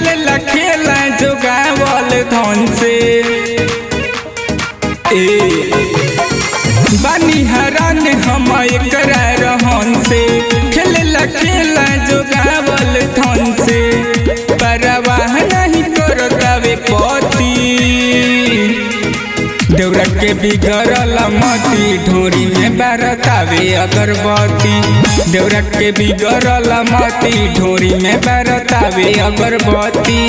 खेला खेला जोगावल धन से बानी हरान हम एकरा रहन से खेला खेला जोगावल धन से परवाह नहीं करतावे पति देवरा के बिगड़ल मती ढोरी में बरतावे अगरबत्ती देवरा के बिगड़ल मती ढोरी में बरतावे अगरबत्ती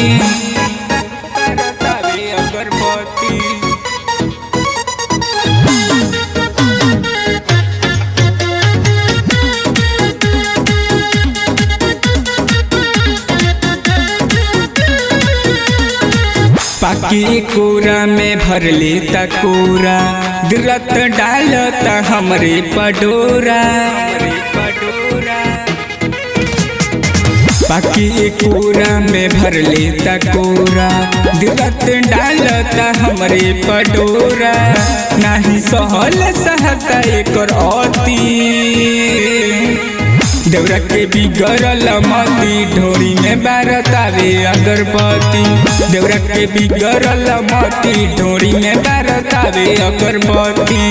पाकी कोरा में भरले तकोरा गिरत डालत हमरे पडोरा पाकी कोरा में भरले तकोरा गिरत डालत हमरे पडोरा नाही सहल सहता एकर अति देवरा के बिगड़ल मती ढोरी में बरतावे अगरबत्ती देवरा के बिगड़ल मती ढोरी में बरतावे अगरबत्ती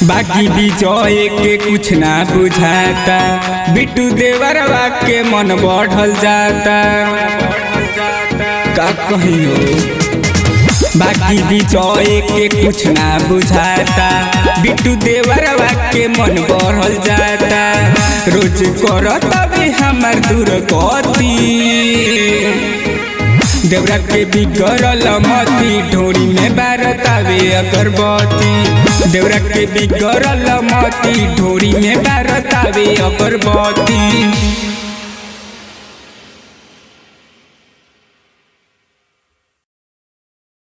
बाकी विजय के कुछ ना बुझाता बिट्टू देवरवा के मन बढ़ल जाता का कहियो बाकी विजय के कुछ ना बुझाता बिट्टू देवरवा के मन बढ़ल जाता रोज करता भी हमार दुर्गति देवरा के बिगड़ल मती ढोरी में बरतावे अगरबत्ती देवरा के बिगड़ल मती ढोरी में बरतावे अगरबत्ती।